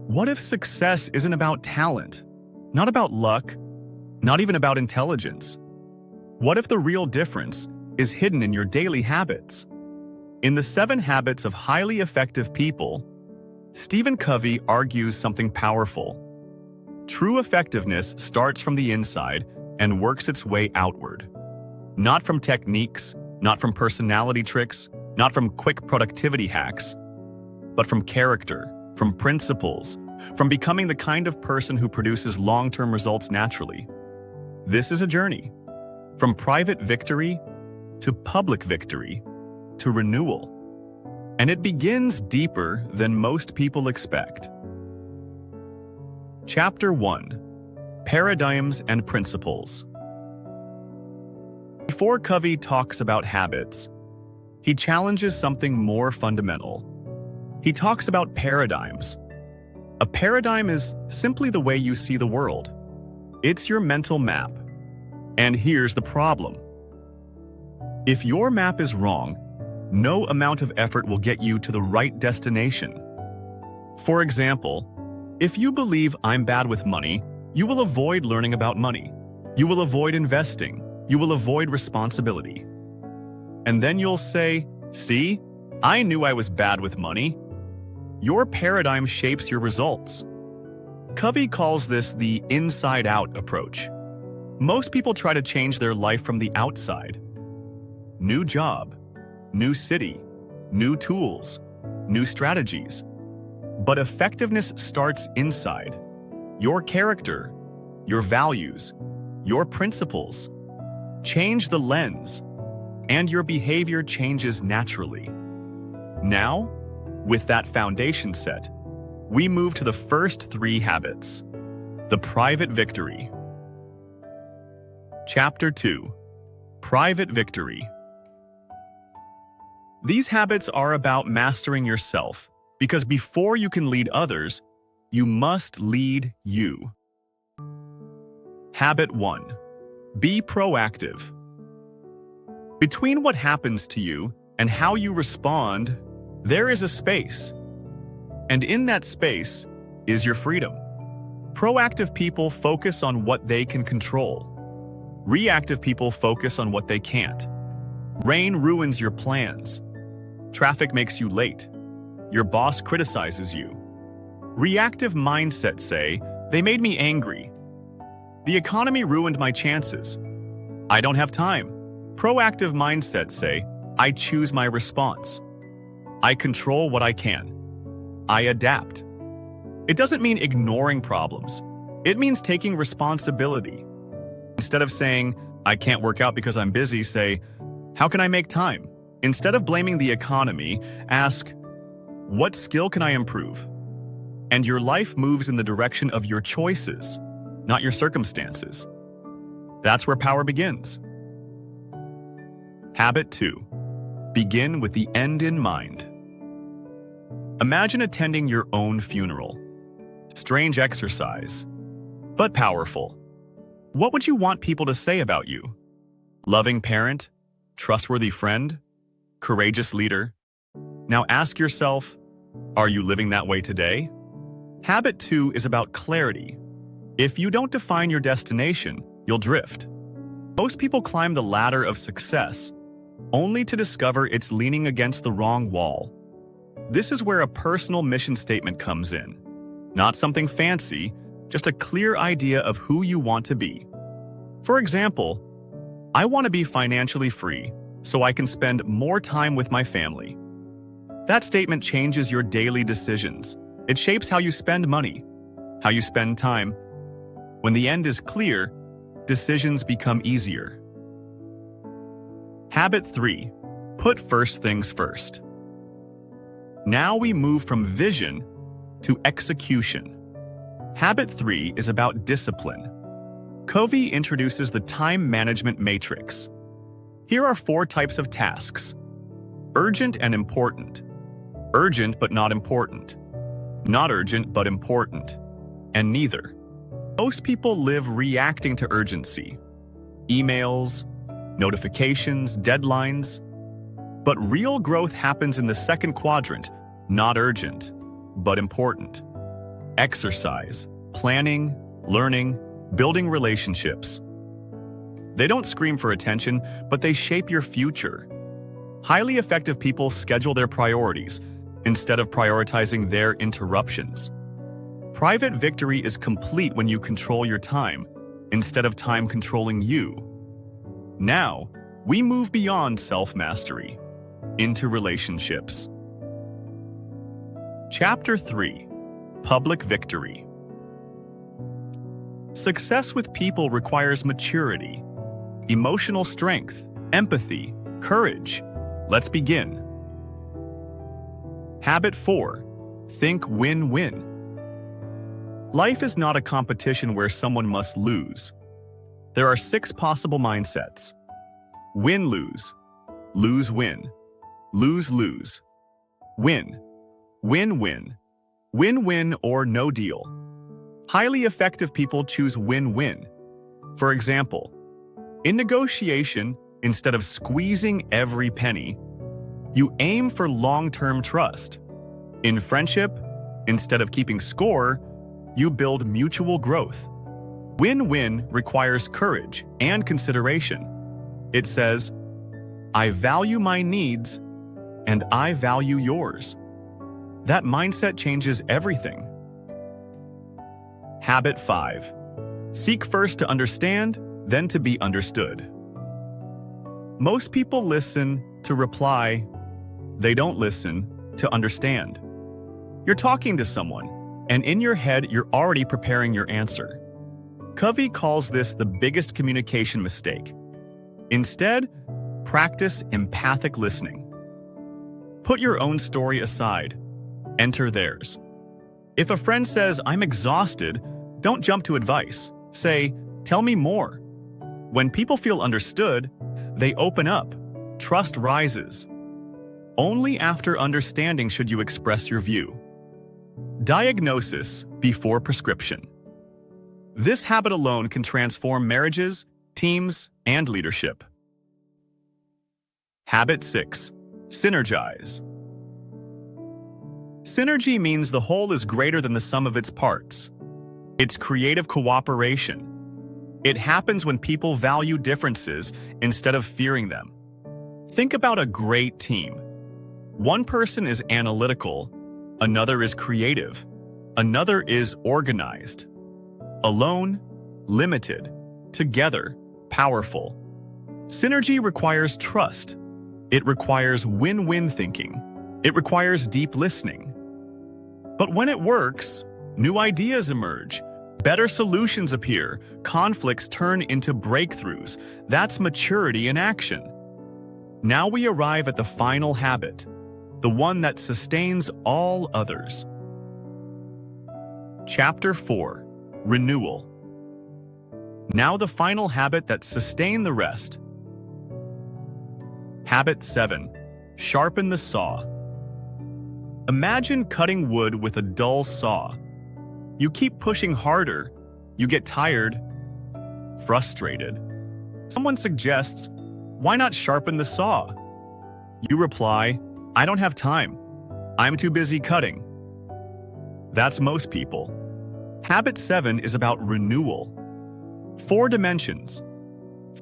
What if success isn't about talent, not about luck, not even about intelligence? What if the real difference is hidden in your daily habits? In the 7 Habits of Highly Effective People, Stephen Covey argues something powerful. True effectiveness starts from the inside and works its way outward. Not from techniques, not from personality tricks, not from quick productivity hacks, but from character, from principles, from becoming the kind of person who produces long-term results naturally. This is a journey, from private victory to public victory to renewal. And it begins deeper than most people expect. Chapter 1: Paradigms and Principles. Before Covey talks about habits, he challenges something more fundamental. He talks about paradigms. A paradigm is simply the way you see the world. It's your mental map. And here's the problem. If your map is wrong, no amount of effort will get you to the right destination. For example, if you believe I'm bad with money, you will avoid learning about money. You will avoid investing. You will avoid responsibility. And then you'll say, "See, I knew I was bad with money." Your paradigm shapes your results. Covey calls this the inside-out approach. Most people try to change their life from the outside. New job, new city, new tools, new strategies. But effectiveness starts inside. Your character, your values, your principles. Change the lens, and your behavior changes naturally. Now, with that foundation set, we move to the first 3 habits. The private victory. Chapter 2: Private Victory. These habits are about mastering yourself, because before you can lead others, you must lead you. Habit 1: Be proactive. Between what happens to you and how you respond, there is a space. And in that space is your freedom. Proactive people focus on what they can control. Reactive people focus on what they can't. Rain ruins your plans. Traffic makes you late. Your boss criticizes you. Reactive mindsets say, "They made me angry. The economy ruined my chances. I don't have time." Proactive mindsets say, "I choose my response. I control what I can. I adapt." It doesn't mean ignoring problems. It means taking responsibility. Instead of saying, "I can't work out because I'm busy," say, "How can I make time?" Instead of blaming the economy, ask, "What skill can I improve?" And your life moves in the direction of your choices, not your circumstances. That's where power begins. Habit 2: Begin with the end in mind. Imagine attending your own funeral. Strange exercise, but powerful. What would you want people to say about you? Loving parent? Trustworthy friend? Courageous leader? Now ask yourself, are you living that way today? Habit 2 is about clarity. If you don't define your destination, you'll drift. Most people climb the ladder of success, only to discover it's leaning against the wrong wall. This is where a personal mission statement comes in. Not something fancy, just a clear idea of who you want to be. For example, I want to be financially free so I can spend more time with my family. That statement changes your daily decisions. It shapes how you spend money, how you spend time. When the end is clear, decisions become easier. Habit 3: Put first things first. Now we move from vision to execution. Habit 3 is about discipline. Covey introduces the time management matrix. Here are 4 types of tasks: urgent and important, urgent but not important, not urgent but important, and neither. Most people live reacting to urgency. Emails, notifications, deadlines. But real growth happens in the second quadrant, not urgent, but important. exercise, planning, learning, building relationships. They don't scream for attention, but they shape your future. Highly effective people schedule their priorities instead of prioritizing their interruptions. Private victory is complete when you control your time instead of time controlling you. Now, we move beyond self-mastery into relationships. Chapter 3: Public Victory. Success with people requires maturity, emotional strength, empathy, courage. Let's begin. Habit 4: Think win-win. Life is not a competition where someone must lose. There are 6 possible mindsets: win-lose, lose-win, lose-lose, win, win-win, win-win or no deal. Highly effective people choose win-win. For example, in negotiation, instead of squeezing every penny, you aim for long-term trust. In friendship, instead of keeping score, you build mutual growth. Win-win requires courage and consideration. It says, I value my needs, and I value yours. That mindset changes everything. Habit 5: Seek first to understand, then to be understood. Most people listen to reply. They don't listen to understand. You're talking to someone, and in your head, you're already preparing your answer. Covey calls this the biggest communication mistake. Instead, practice empathic listening. Put your own story aside. Enter theirs. If a friend says, I'm exhausted, don't jump to advice. Say, tell me more. When people feel understood, they open up. Trust rises. Only after understanding should you express your view. Diagnosis before prescription. This habit alone can transform marriages, teams, and leadership. Habit 6: Synergize. Synergy means the whole is greater than the sum of its parts. It's creative cooperation. It happens when people value differences instead of fearing them. Think about a great team. One person is analytical, another is creative, another is organized. Alone, limited. Together, powerful. Synergy requires trust. It requires win-win thinking. It requires deep listening. But when it works, new ideas emerge. Better solutions appear. Conflicts turn into breakthroughs. That's maturity in action. Now we arrive at the final habit, the one that sustains all others. Chapter 4: Renewal. Now the final habit that sustains the rest. Habit 7: Sharpen the saw. Imagine cutting wood with a dull saw. You keep pushing harder. You get tired, frustrated. Someone suggests, why not sharpen the saw? You reply, I don't have time. I'm too busy cutting. That's most people. Habit 7 is about renewal. 4 dimensions.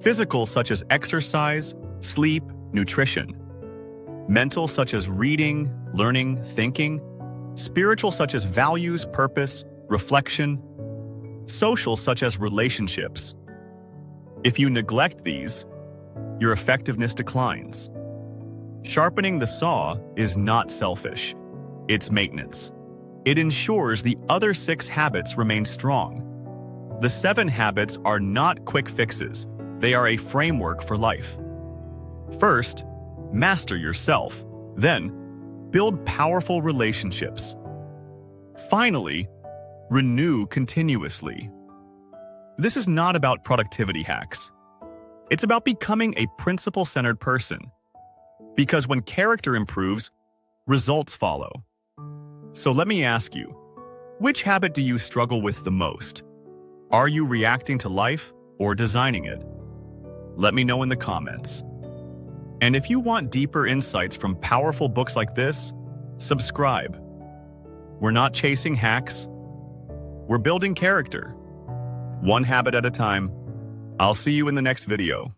Physical, such as exercise, sleep, nutrition. Mental, such as reading, learning, thinking. Spiritual, such as values, purpose, reflection. Social, such as relationships. If you neglect these, your effectiveness declines. Sharpening the saw is not selfish. It's maintenance. It ensures the other 6 habits remain strong. The 7 habits are not quick fixes. They are a framework for life. First, master yourself. Then, build powerful relationships. Finally, renew continuously. This is not about productivity hacks. It's about becoming a principle-centered person. Because when character improves, results follow. So let me ask you, which habit do you struggle with the most? Are you reacting to life or designing it? Let me know in the comments. And if you want deeper insights from powerful books like this, subscribe. We're not chasing hacks, We're building character. One habit at a time. I'll see you in the next video.